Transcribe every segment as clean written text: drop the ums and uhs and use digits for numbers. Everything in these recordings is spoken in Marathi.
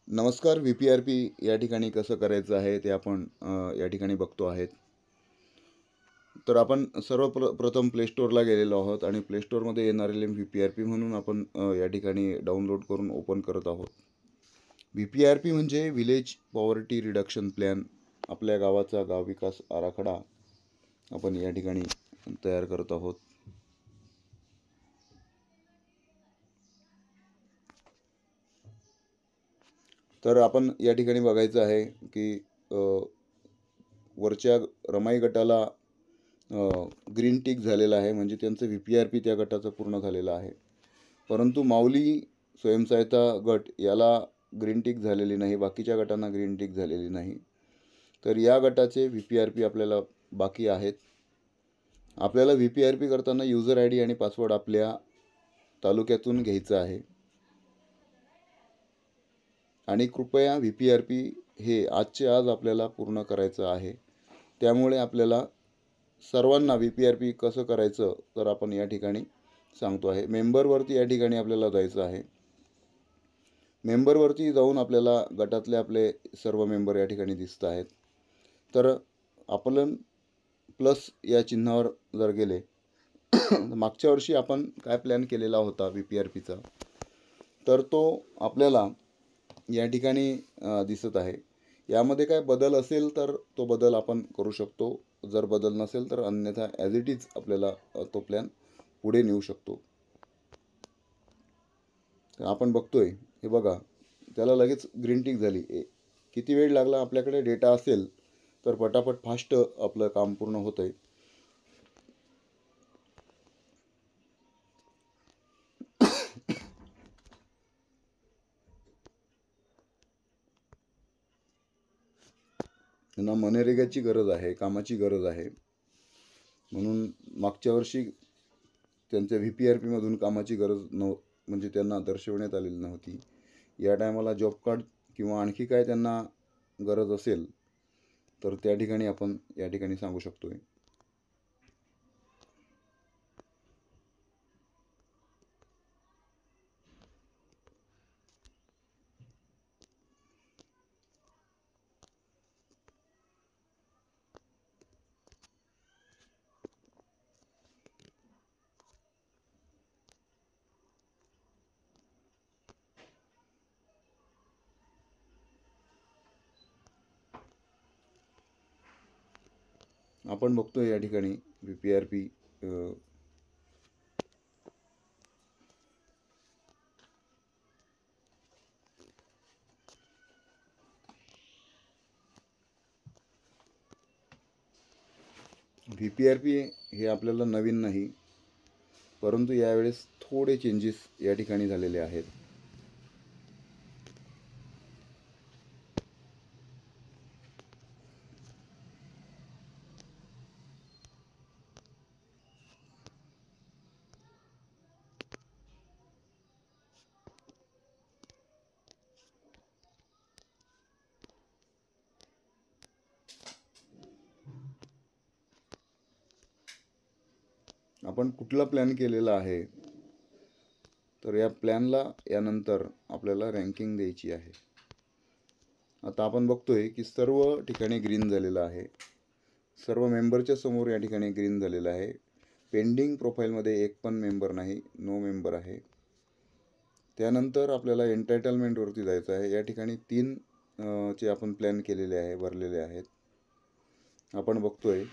नमस्कार. VPRP या ठिकाणी कसं करायचं आहे ते आपण या ठिकाणी बघतो आहेत. तर आपण प्रथम प्ले स्टोअरला गेलेलो आहोत आणि प्ले स्टोअरमध्ये येणारे VPRP म्हणून आपण या ठिकाणी डाउनलोड करून ओपन करत आहोत. VPRP म्हणजे विलेज पॉवर्टी रिडक्शन प्लॅन. आपल्या गावाचा गाव विकास आराखडा आपण या ठिकाणी तयार करत आहोत. तर आपण या ठिकाणी बघायचं आहे की वरच्या रमाई गटाला ग्रीन टिक झालेला आहे, म्हणजे त्यांचं VPRP त्या गटाचं पूर्ण झालेलं आहे. परंतु माऊली स्वयंसहायता गट याला ग्रीन टिक झालेली नाही, बाकीच्या गटांना ग्रीन टिक झालेली नाही. तर या गटाचे VPRP आपल्याला बाकी आहेत. आपल्याला VPRP करताना यूजर ID आणि पासवर्ड आपल्या तालुक्यातून घ्यायचा आहे आणि कृपया VPRP हे आजचे आज आपल्याला पूर्ण करायचं आहे. त्यामुळे आपल्याला सर्वांना VPRP कसं करायचं तर आपण या ठिकाणी सांगतो आहे. मेंबरवरती या ठिकाणी आपल्याला जायचं आहे. मेंबरवरती जाऊन आपल्याला गटातले आपले सर्व मेंबर या ठिकाणी दिसत आहेत. तर आपण प्लस या चिन्हावर जर गेले मागच्या वर्षी आपण काय प्लॅन केलेला होता VPRPचा, तर तो आपल्याला या ठिकाणी दिसत आहे. यामध्ये काय बदल असेल तर तो बदल आपण करू शकतो. जर बदल नसेल तर अन्यथा ॲज इट इज आपल्याला तो प्लॅन पुढे नेऊ शकतो. तर आपण बघतोय, हे बघा, त्याला लगेच ग्रीन टिक झाली. किती वेळ लागला? आपल्याकडे डेटा असेल तर पटापट फास्ट आपलं काम पूर्ण होतं आहे. त्यांना मनरेगाची गरज आहे, कामाची गरज आहे. म्हणून मागच्या वर्षी त्यांच्या VPRPमधून कामाची गरज म्हणजे त्यांना दर्शवण्यात आलेली नव्हती. या टायमाला जॉब कार्ड किंवा आणखी काय त्यांना गरज असेल तर त्या ठिकाणी आपण या ठिकाणी सांगू शकतो आहे. आपण बघतोय या ठिकाणी VPRP हे आपल्याला नवीन नाही, परंतु यावेळेस थोडे चेंजेस या ठिकाणी झालेले आहेत. आपण कुठला प्लॅन केलेला आहे तर या प्लॅनला यानंतर आपल्याला रँकिंग द्यायची आहे. आता आपण बघतोय की सर्व ठिकाणी ग्रीन झालेलं आहे. सर्व मेंबरच्या समोर या ठिकाणी ग्रीन झालेलं आहे. पेंडिंग प्रोफाईलमध्ये एक पण मेंबर नाही, नो मेंबर आहे. त्यानंतर आपल्याला एंटायटलमेंटवरती जायचं आहे. या ठिकाणी 3 चे आपण प्लॅन केलेले आहे, भरलेले आहेत. आपण बघतोय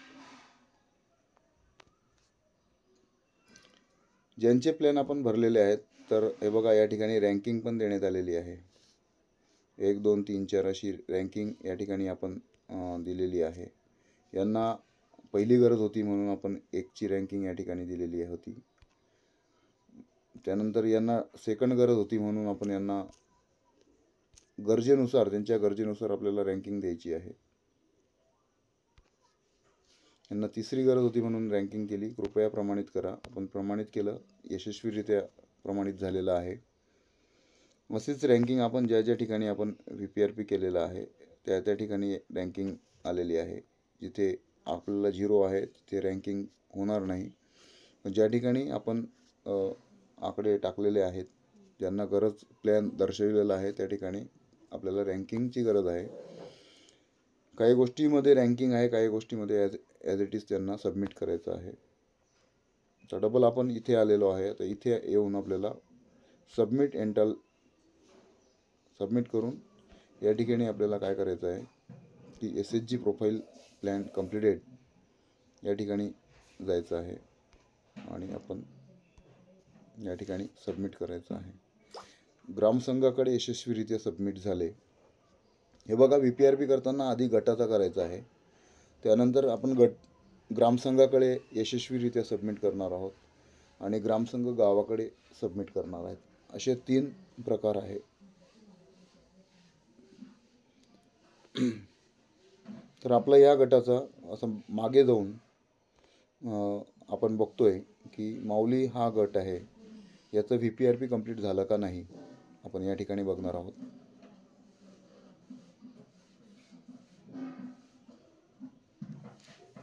ज्यांचे प्लॅन आपण भरलेले आहेत तर हे बघा, या ठिकाणी रँकिंग पण देण्यात आलेली आहे. 1 2 3 4 अशी रँकिंग या ठिकाणी आपण दिलेली आहे. यांना पहिली गरज होती म्हणून आपण 1ची रँकिंग या ठिकाणी दिलेली होती. त्यानंतर यांना सेकंड गरज होती म्हणून आपण यांना गरजेनुसार, त्यांच्या गरजेनुसार आपल्याला रँकिंग द्यायची आहे. यांना तिसरी गरज होती म्हणून रँकिंग केली. कृपया प्रमाणित करा. आपण प्रमाणित केलं, यशस्वीरित्या प्रमाणित झालेलं आहे. असेच रँकिंग आपण ज्या ज्या ठिकाणी आपण VPRP केलेलं आहे त्या त्या ठिकाणी रँकिंग आलेली आहे. जिथे आपल्याला 0 आहे तिथे रँकिंग होणार नाही. ज्या ठिकाणी आपण आकडे टाकलेले आहेत, ज्यांना गरज प्लॅन दर्शविलेला आहे त्या ठिकाणी आपल्याला रँकिंगची गरज आहे. काही गोष्टीमध्ये रँकिंग आहे, काही गोष्टीमध्ये ॲज इट इज त्यांना सबमिट करायचं आहे. तर डबल आपण इथे आलेलो आहे. तर इथे येऊन आपल्याला सबमिट करून या ठिकाणी आपल्याला काय करायचं आहे की SHG प्रोफाईल प्लॅन कंप्लीटेड या ठिकाणी जायचं आहे आणि आपण या ठिकाणी सबमिट करायचं आहे. ग्रामसंघाकडे यशस्वीरित्या सबमिट झाले. हे बघा, VPRP करताना आधी गटाचा करायचा आहे, त्यानंतर आपण ग्रामसंघाकडे यशस्वीरित्या सबमिट करणार आहोत आणि ग्रामसंघ गावाकडे सबमिट करणार आहेत. असे 3 प्रकार आहे. तर आपला या गटाचा असं मागे जाऊन आपण बघतोय की माऊली हा गट आहे, याचं VPRP कंप्लीट झालं का नाही आपण या ठिकाणी बघणार आहोत.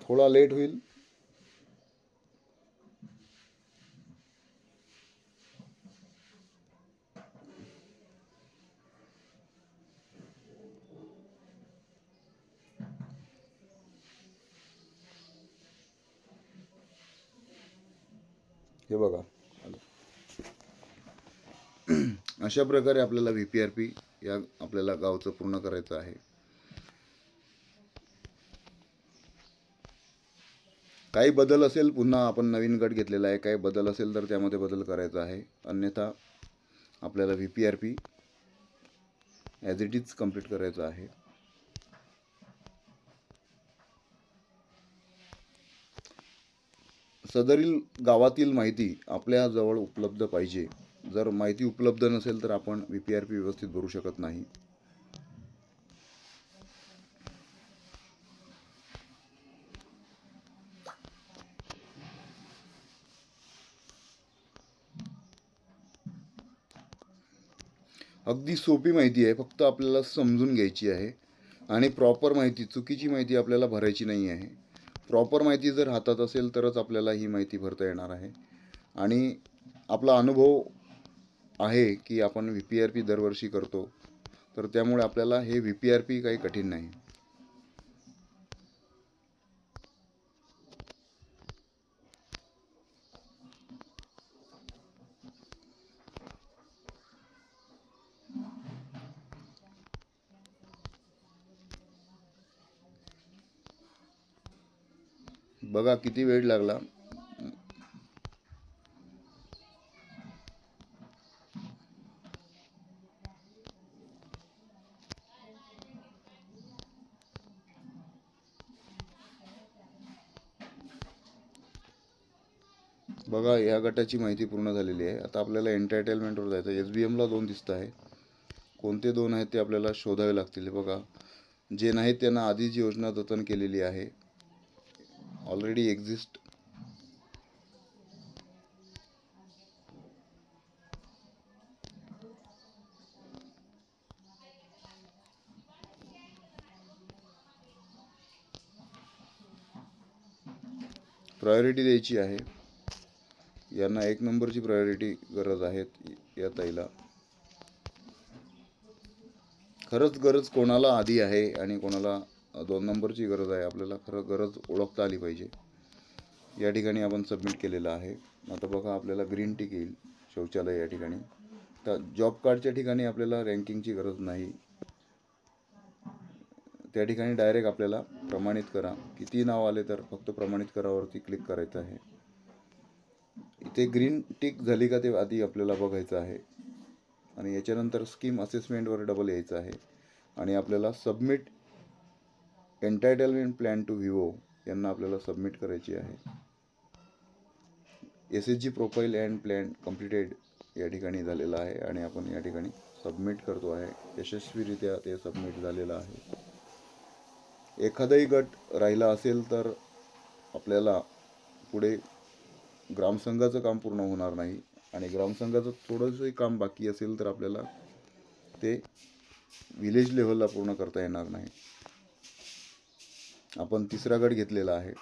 थोडा लेट होईल. हे बघा, अशा प्रकारे आपल्याला VPRP या आपल्याला गावचं पूर्ण करायचं आहे. काही बदल असेल, पुन्हा आपण नवीन गट घेतलेला आहे, काही बदल असेल तर त्यामध्ये बदल करायचा आहे. अन्यथा आपल्याला VPRP as it is complete करायचं आहे. सदरील गावातील माहिती आपल्या जवळ उपलब्ध पाहिजे. जर माहिती उपलब्ध नसेल तर आपण VPRP व्यवस्थित भरू शकत नाही. अगदी सोपी माहिती आहे, फक्त आपल्याला समजून घ्यायची आहे आणि प्रॉपर माहिती, चुकीची माहिती आपल्याला भरायची नाही आहे. प्रॉपर माहिती जर हातात असेल तरच आपल्याला ही माहिती भरता येणार आहे. आणि आपला अनुभव आहे की आपण VPRP दरवर्षी करतो, तर त्यामुळे आपल्याला हे VPRP काही कठीण नाही. बघा किती वेळ लागला. बघा, या गटाची माहिती पूर्ण झालेली आहे. आता आपल्याला एंटरटेनमेंटवर जायचं. SBMला 2 दिसत आहे. कोणते 2 आहेत ते आपल्याला शोधावे लागतील. बघा, जे नाहीत त्यांना आधीच योजना जतन केलेली आहे, ऑलरेडी एक्झिस्ट. प्रायोरिटी द्यायची आहे. यांना 1 नंबरची प्रायोरिटी गरज आहे. या ताईला खरंच गरज कोणाला आधी आहे आणि कोणाला 2 नंबरची गरज आहे, आपल्याला खरं गरज ओळखता आली पाहिजे. या ठिकाणी आपण सबमिट केलेलं आहे. आता बघा, आपल्याला ग्रीन टिक येईल शौचालय या ठिकाणी. तर जॉब कार्डच्या ठिकाणी आपल्याला रँकिंगची गरज नाही. त्या ठिकाणी डायरेक्ट आपल्याला प्रमाणित करा, किती नाव आले तर फक्त प्रमाणित करावरती क्लिक करायचं आहे. इथे ग्रीन टिक झाली का ते आधी आपल्याला बघायचं आहे आणि याच्यानंतर स्कीम असेसमेंटवर डबल यायचं आहे आणि आपल्याला सबमिट एंटायटलमेंट प्लॅन टू विवो यांना आपल्याला सबमिट करायची आहे. SHG profile and plan completed या ठिकाणी झालेला आहे आणि आपण या ठिकाणी सबमिट करतो आहे. यशस्वीरित्या ते सबमिट झालेलं आहे. एखादाही गट राहिला असेल तर आपल्याला पुढे ग्रामसंघाचं काम पूर्ण होणार नाही आणि ग्रामसंघाचं थोडंसंही काम बाकी असेल तर आपल्याला ते विलेज लेव्हलला पूर्ण करता येणार नाही. आपण 3रा गट घेतलेला आहे.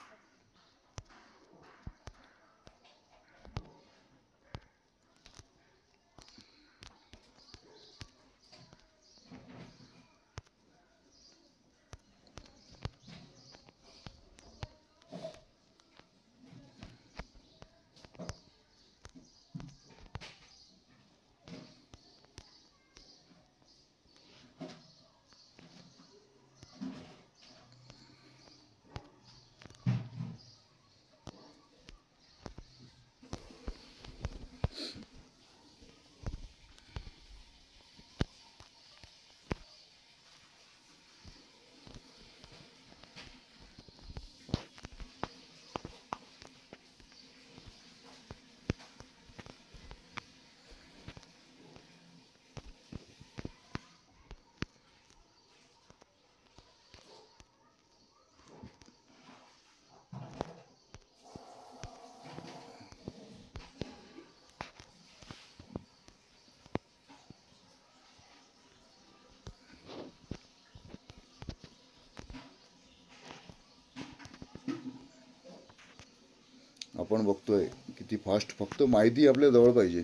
आपण बघतोय किती फास्ट, फक्त माहिती आपल्या जवळ पाहिजे.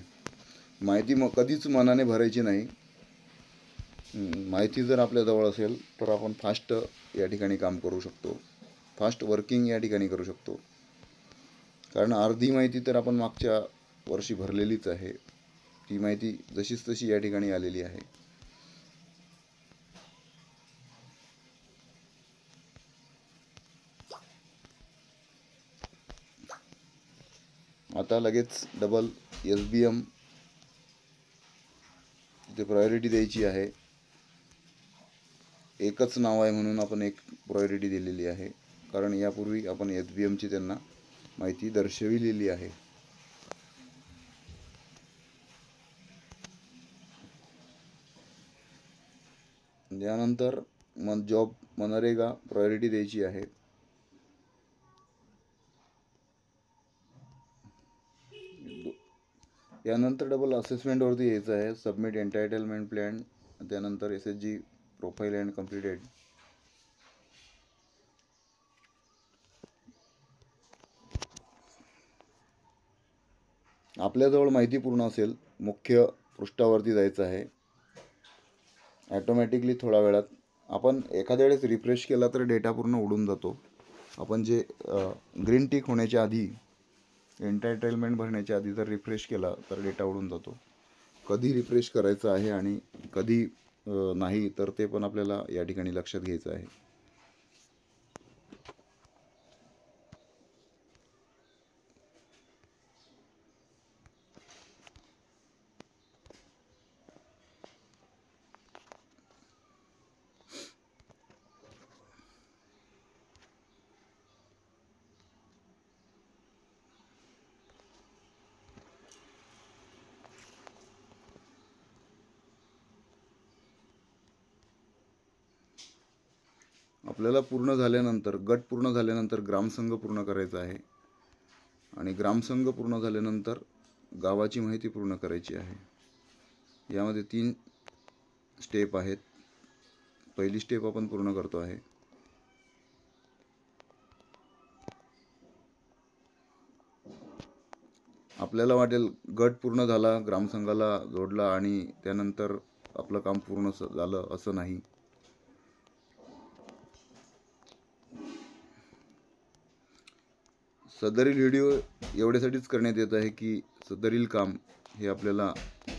माहिती मग कधीच मनाने भरायची नाही. माहिती जर आपल्या जवळ असेल तर आपण फास्ट या ठिकाणी काम करू शकतो, फास्ट वर्किंग या ठिकाणी करू शकतो. कारण अर्धी माहिती तर आपण मागच्या वर्षी भरलेलीच आहे, ती माहिती जशीच तशी या ठिकाणी आलेली आहे. आता लगेच डबल SBM तिथे प्रायोरिटी द्यायची आहे. एकच नाव आहे म्हणून आपण एक प्रायोरिटी दिलेली आहे, कारण यापूर्वी आपण SBMची त्यांना माहिती दर्शविलेली आहे. यानंतर जॉब मनरेगा प्रायोरिटी द्यायची आहे. यानंतर डबल असेसमेंटवरती यायचं आहे. सबमिट एंटायटलमेंट प्लॅन, त्यानंतर SHG प्रोफाईल अँड कम्प्लिटेड. आपल्याजवळ माहिती पूर्ण असेल, मुख्य पृष्ठावरती जायचं आहे. ॲटोमॅटिकली थोड्या वेळात आपण एखाद्या वेळेस रिफ्रेश केला तर डेटा पूर्ण उडून जातो. आपण जे ग्रीन टिक होण्याच्या आधी, एंटायटलमेंट भरण्याच्या आधी जर रिफ्रेश केला तर डेटा उडून जातो. कधी रिफ्रेश करायचं आहे आणि कधी नाही तर ते पण आपल्याला या ठिकाणी लक्षात घ्यायचं आहे. आपल्याला पूर्ण झाल्यानंतर, गट पूर्ण झाल्यानंतर ग्रामसंघ पूर्ण करायचा आहे, आणि ग्रामसंघ पूर्ण झाल्यानंतर गावाची माहिती पूर्ण करायची आहे. यामध्ये 3 स्टेप आहेत. पहिली स्टेप आपण पूर्ण करतो आहे. आपल्याला वाटेल गट पूर्ण झाला, ग्रामसंघाला जोडला आणि त्यानंतर आपलं काम पूर्ण झालं, असं नाही. सदरील व्हिडिओ एवढ्यासाठीच करण्यात येत आहे की सदरील काम हे आपल्याला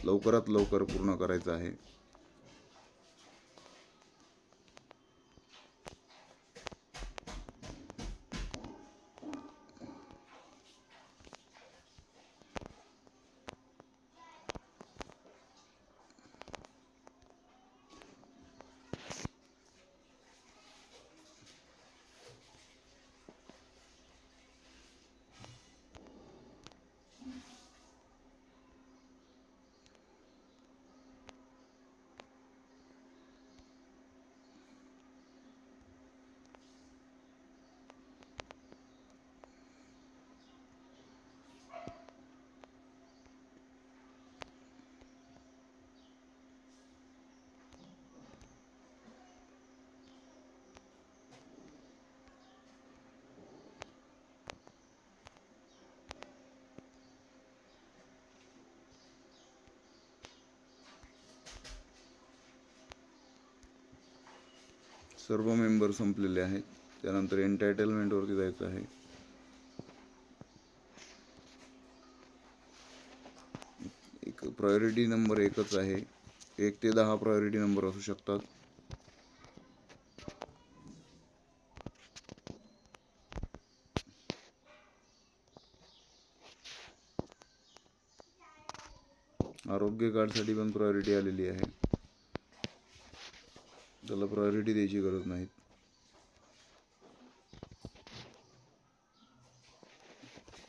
लवकरात लवकर पूर्ण करायचं आहे. सर्व मेंबर संपलेले आहेत. त्यानंतर एंटायटलमेंटवरती जायचं आहे. एक प्रायोरिटी नंबर एकच आहे. 1 ते 10 प्रायोरिटी नंबर असू शकतात. आरोग्य कार्डसाठी पण प्रायोरिटी आलेली आहे, त्याला प्रायोरिटी द्यायची गरज नाही.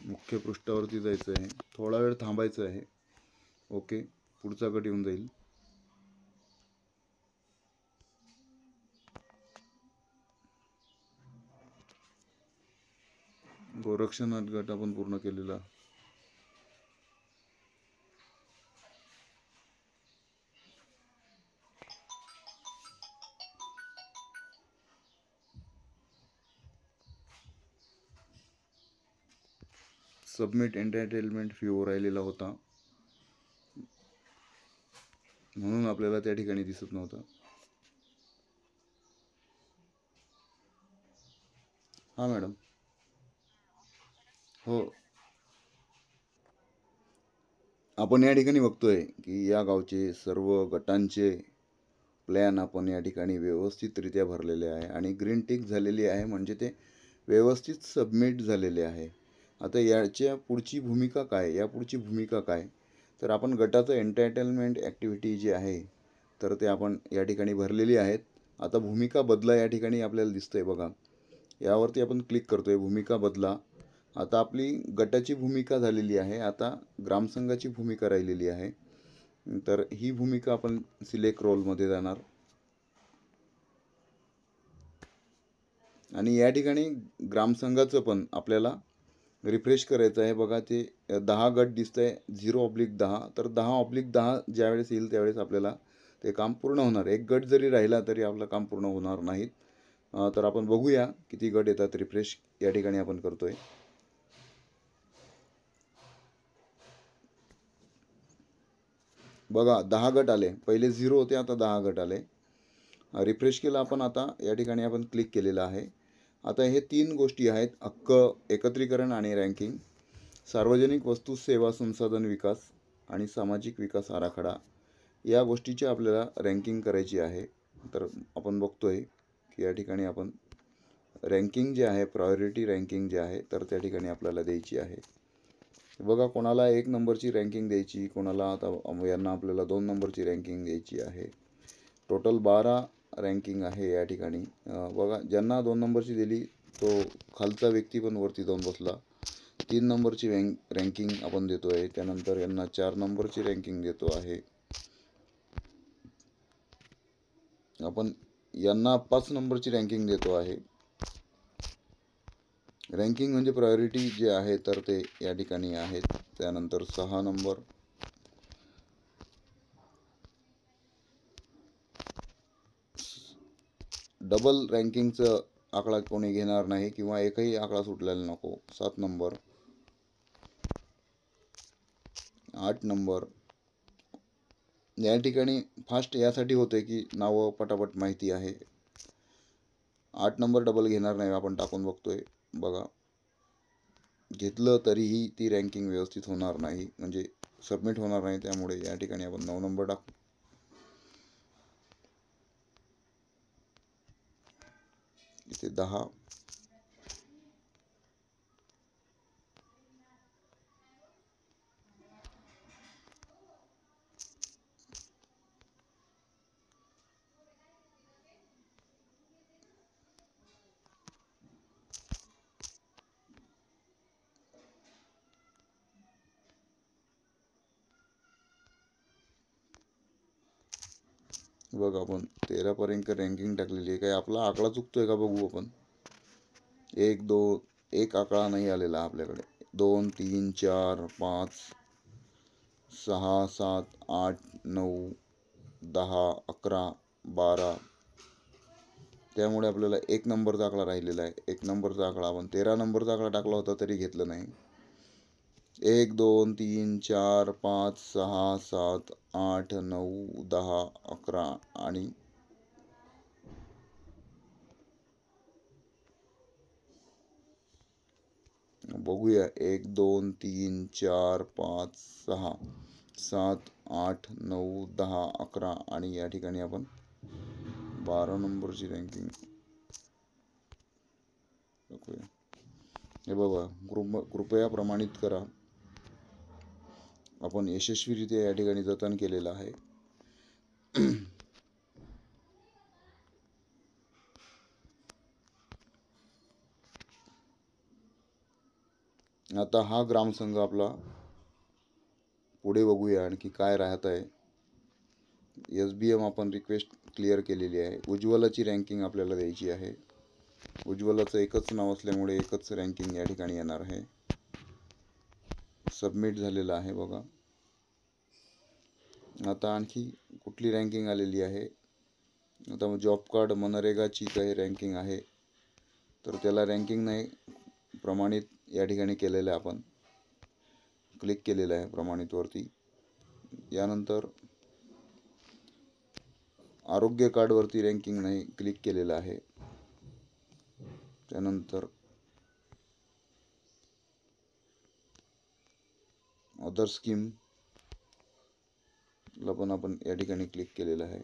मुख्य पृष्ठावरती जायचं आहे, थोडा वेळ थांबायचं आहे. ओके, पुढचा गट येऊन जाईल. गोरक्षनाथ गट आपण पूर्ण केलेला. सबमिट एंटरटेनमेंट फी राहिलेला होता, म्हणून आपल्याला त्या ठिकाणी दिसत नव्हतं. हां मॅडम. हो, आपण या ठिकाणी बघतोय की या गावचे सर्व गटांचे प्लॅन आपण या ठिकाणी व्यवस्थितरित्या भरलेले आहे आणि ग्रीन टिक झालेली आहे, म्हणजे ते व्यवस्थित सबमिट झालेले आहे. आता याच्या पुढची भूमिका काय, या पुढची भूमिका काय, तर आपण गटाचं एंटरटेनमेंट ॲक्टिव्हिटी जी आहे तर ते आपण या ठिकाणी भरलेली आहेत. आता भूमिका बदला या ठिकाणी आपल्याला दिसतंय बघा, यावरती आपण क्लिक करतोय, भूमिका बदला. आता आपली गटाची भूमिका झालेली आहे, आता ग्रामसंघाची भूमिका राहिलेली आहे. तर ही भूमिका आपण सिलेक्ट रोलमध्ये जाणार आणि या ठिकाणी ग्रामसंघाचं पण आपल्याला रिफ्रेश करायचं आहे. बघा ते 10 गट दिसतंय, 0/10. तर 10/10 ज्यावेळेस येईल त्यावेळेस आपल्याला ते काम पूर्ण होणार. एक गट जरी राहिला तरी आपलं काम पूर्ण होणार नाहीत. तर आपण बघूया किती गट येतात. रिफ्रेश या ठिकाणी आपण करतोय. बघा 10 गट आले, पहिले 0 होते, आता 10 गट आले. रिफ्रेश केलं आपण, आता या ठिकाणी आपण क्लिक केलेलं आहे. आता हे 3 गोष्टी आहेत, हक्क एकत्रीकरण आणि रँकिंग, सार्वजनिक वस्तू सेवा संसाधन विकास आणि सामाजिक विकास आराखडा. या गोष्टीची आपल्याला रँकिंग करायची आहे. तर आपण बघतोय की या ठिकाणी आपण रँकिंग जे आहे, प्रायोरिटी रँकिंग जे आहे तर त्या ठिकाणी आपल्याला द्यायची आहे. बघा कोणाला 1 नंबरची रँकिंग द्यायची, कोणाला आता यांना आपल्याला 2 नंबरची रँकिंग द्यायची आहे. टोटल 12 रँकिंग आहे या ठिकाणी. बघा ज्यांना 2 नंबरची दिली तो खालचा व्यक्ती पण वरती जाऊन बसला. 3 नंबरची रँकिंग आपण देतो आहे. त्यानंतर यांना 4 नंबरची रँकिंग देतो आहे. आपण यांना 5 नंबरची रँकिंग देतो आहे. रँकिंग म्हणजे प्रायोरिटी जे आहे तर ते या ठिकाणी आहेत. त्यानंतर 6 नंबर, डबल रँकिंगचं आकडा कोणी घेणार नाही किंवा एकही आकडा सुटलेला नको. 7 नंबर, 8 नंबर. या ठिकाणी फास्ट यासाठी होते की नावं पटापट माहिती आहे. 8 नंबर डबल घेणार नाही, आपण टाकून बघतोय. बघा घेतलं तरीही ती रँकिंग व्यवस्थित होणार नाही, म्हणजे सबमिट होणार नाही. त्यामुळे या ठिकाणी आपण 9 नंबर टाकू. इथे 10. बघा आपण 13 पर्यंत रँकिंग टाकलेली आहे. काही आपला आकडा चुकतोय का बघू आपण. 1 2 एक आकडा नाही आलेला आपल्याकडे. 2 3 4 5 6 7 8 9 10 11 12. त्यामुळे आपल्याला 1 नंबरचा आकडा राहिलेला आहे. 1 नंबरचा आकडा आपण 13 नंबरचा आकडा टाकला होता तरी घेतलं नाही. 1 2 3 4 5 6 7 8 9 10 11 आणि बघूया 1 2 3 4 5 6 7 8 9 10 11 आणि या ठिकाणी आपण 12 नंबरची रँकिंग टाकूया. हे बघा कृपया प्रमाणित करा. आपण यशस्वीरित्या या ठिकाणी जतन केलेलं आहे. आता हा ग्रामसंघ आपला पुढे बघूया आणखी काय राहत आहे. SBM आपण रिक्वेस्ट क्लिअर केलेली आहे. उज्ज्वलाची रँकिंग आपल्याला द्यायची आहे. उज्ज्वलाचं एकच नाव असल्यामुळे एकच रँकिंग या ठिकाणी येणार आहे. सबमिट झालेलं आहे बघा. आता आणखी कुठली रँकिंग आलेली आहे. आता जॉब कार्ड मनरेगाची काही रँकिंग आहे तर त्याला रँकिंग नाही, प्रमाणित या ठिकाणी केलेलं आहे आपण. क्लिक केलेलं आहे प्रमाणितवरती. यानंतर आरोग्य कार्डवरती रँकिंग नाही क्लिक केलेलं आहे. त्यानंतर अदर स्कीमला पण आपण या ठिकाणी क्लिक केलेलं आहे.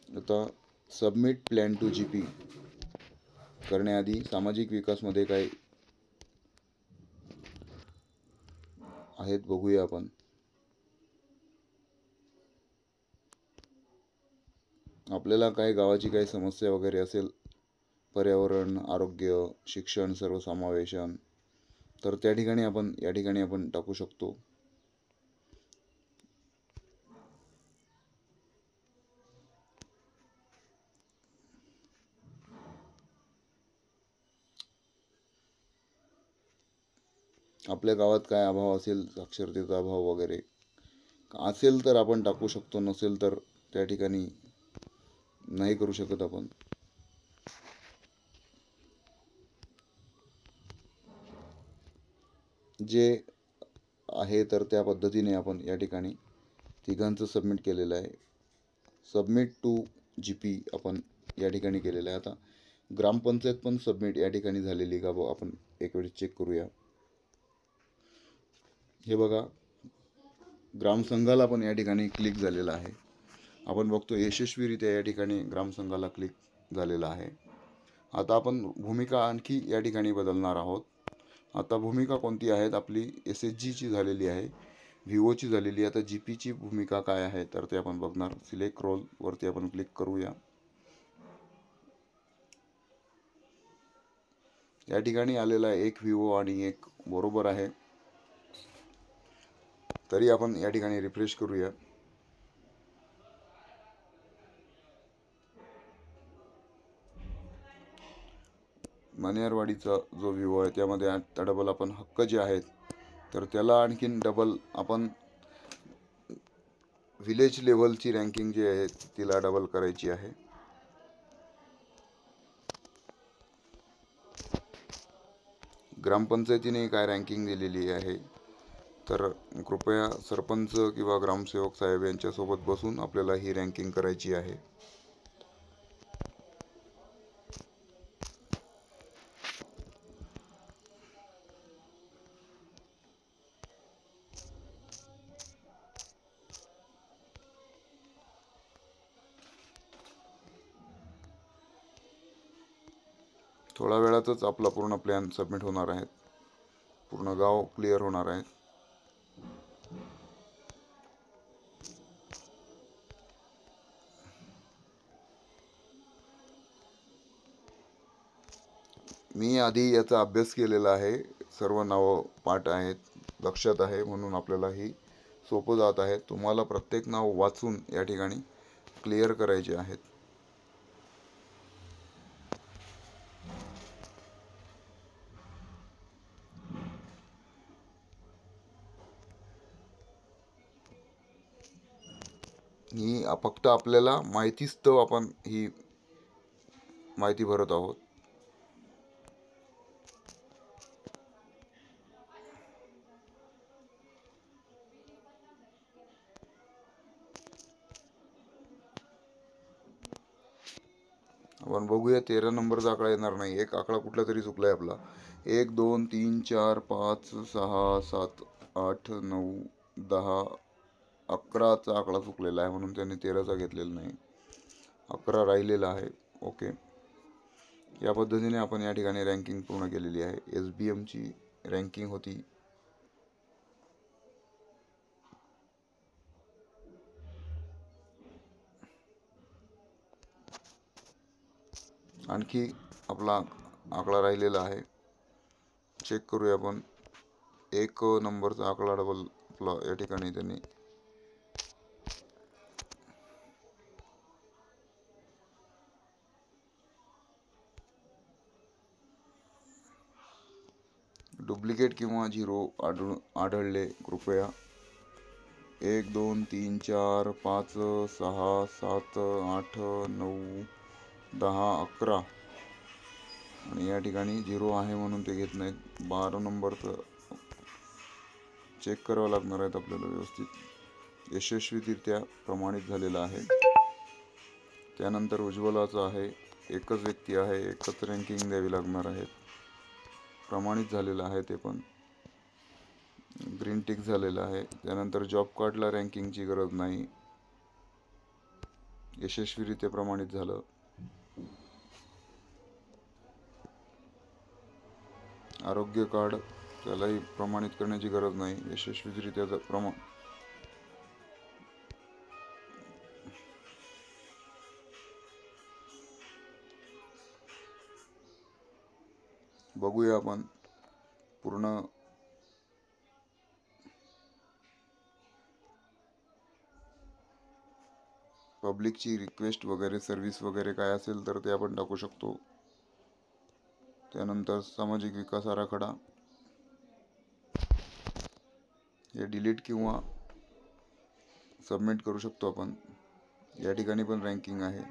आता सबमिट प्लॅन टू GP करण्याआधी सामाजिक विकासमध्ये काय आहेत बघूया आपण. आपल्याला काय गावाची काही समस्या वगैरे असेल, पर्यावरण, आरोग्य, शिक्षण, सर्वसमावेशन, तर त्या ठिकाणी आपण या ठिकाणी आपण टाकू शकतो. आपल्या गावात काय अभाव असेल, साक्षरतेचा अभाव वगैरे असेल तर आपण टाकू शकतो, नसेल तर त्या ठिकाणी नाही करू शकत आपण. जे आहे तर त्या पद्धतीने आपण या ठिकाणी तिघांचं सबमिट केलेलं आहे. सबमिट टू GP आपण या ठिकाणी केलेलं आहे. आता ग्रामपंचायत पण सबमिट या ठिकाणी झालेली का आपण एक वेळेस चेक करूया. हे बघा, ग्रामसंघाला पण या ठिकाणी क्लिक झालेलं आहे. आपण बघतो यशस्वीरित्या या ठिकाणी ग्रामसंघाला क्लिक झालेला आहे. आता आपण भूमिका आणखी या ठिकाणी बदलणार आहोत. आता भूमिका कोणती आहेत, आपली SHGची झालेली आहे, VOची झालेली आहे. आता GPची भूमिका काय आहे तर ते आपण बघणार. सिलेक्ट रोलवरती आपण क्लिक करूया. या ठिकाणी आलेला आहे एक VO आणि एक बरोबर आहे. तरी आपण या ठिकाणी रिफ्रेश करूया. मनेरवाडीचा जो VO आहे त्यामध्ये डबल आपण हक्क जे आहेत तर त्याला आणखीन डबल आपण विलेज लेवलची रँकिंग जी आहे तिला डबल करायची आहे. ग्रामपंचायतीने काय रँकिंग दिलेली आहे तर कृपया सरपंच किंवा ग्रामसेवक साहेब यांच्यासोबत बसून आपल्याला ही रँकिंग करायची आहे. थोड्या वेळातच आपला पूर्ण प्लॅन सबमिट होणार आहे. पूर्ण गाव क्लिअर होणार आहे. मी आधी याचा अभ्यास केलेला आहे. सर्व नावं पाठ आहेत, लक्षात आहे, म्हणून आपल्याला ही सोपं जात आहे. तुम्हाला प्रत्येक नाव वाचून या ठिकाणी क्लिअर करायचे आहेत. ही फक्त आपल्याला माहितीस्तव आपण ही माहिती भरत आहोत. आपण बघूया 13 नंबरचा आकडा येणार नाही. एक आकडा कुठला तरी चुकला आहे आपला. 1 2 3 4 5 6 7 8 9 10 11चा आकडा चुकलेला आहे, म्हणून त्यांनी 13चा घेतलेला नाही. 11 राहिलेला आहे. ओके, या पद्धतीने आपण या ठिकाणी रँकिंग पूर्ण केलेली आहे. SBMची रँकिंग होती आणखी आपला आकडा राहिलेला आहे. चेक करूया आपण. 1 नंबरचा आकडा डबल आपला या ठिकाणी त्यांनी डुप्लिकेट किंवा झिरो आढळले. कृपया 1 2 3 4 5 6 7 8 9 10, 11 आणि या ठिकाणी 0 आहे म्हणून ते घेत नाहीत. 12 नंबरचं चेक करावं लागणार आहेत आपल्याला व्यवस्थित. यशस्वीरित्या प्रमाणित झालेलं आहे. त्यानंतर उज्ज्वलाचं आहे, एकच व्यक्ती आहे, एकच रँकिंग द्यावी लागणार आहे. प्रमाणित झालेलं आहे, ते पण ग्रीन टिक झालेलं आहे. त्यानंतर जॉब कार्डला रँकिंगची गरज नाही, यशस्वीरित्या प्रमाणित झालं. आरोग्य कार्ड त्यालाही प्रमाणित करण्याची गरज नाही, यशस्वीरित्या बघूया आपण पूर्ण पब्लिकची रिक्वेस्ट वगैरे सर्व्हिस वगैरे काय असेल तर ते आपण टाकू शकतो. त्यानंतर सामाजिक विकास आराखडा हे डिलीट किंवा सबमिट करू शकतो आपण. या ठिकाणी पण रँकिंग आहे.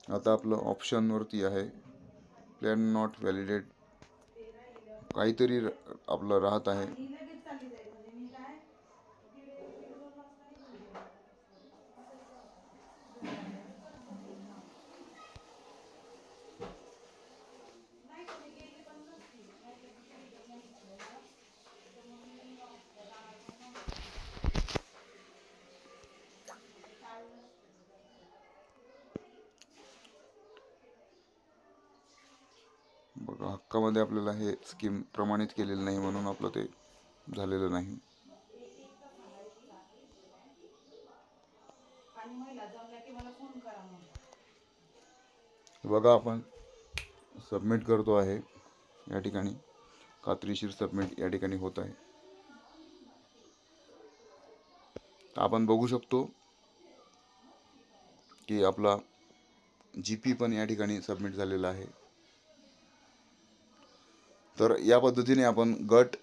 आता आपलं ऑप्शनवरती आहे प्लॅन नॉट व्हॅलिडेट, काहीतरी आपलं राहत आहे. बघा, हक्कामध्ये आपल्याला हे स्कीम प्रमाणित केलेलं नाही म्हणून आपलं ते झालेलं नाही. बघा, आपण सबमिट करतो आहे. या ठिकाणी खात्रीशीर सबमिट या ठिकाणी होत आहे. आपण बघू शकतो की आपला GP पण या ठिकाणी सबमिट झालेला आहे. तर या पद्धतीने आपण गट,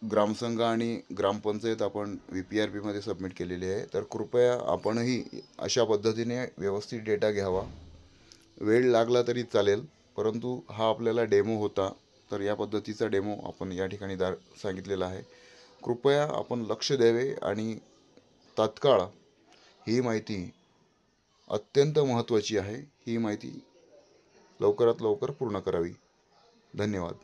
ग्रामसंघ आणि ग्रामपंचायत आपण VPRP मध्ये सबमिट केलेली आहे. तर कृपया आपणही अशा पद्धतीने व्यवस्थित डेटा घ्यावा. वेळ लागला तरी चालेल, परंतु हा आपल्याला डेमो होता, तर या पद्धतीचा डेमो आपण या ठिकाणी सांगितलेला आहे. कृपया आपण लक्ष द्यावे आणि तात्काळ ही माहिती अत्यंत महत्त्वाची आहे, ही माहिती लवकरात लवकर पूर्ण करावी. धन्यवाद.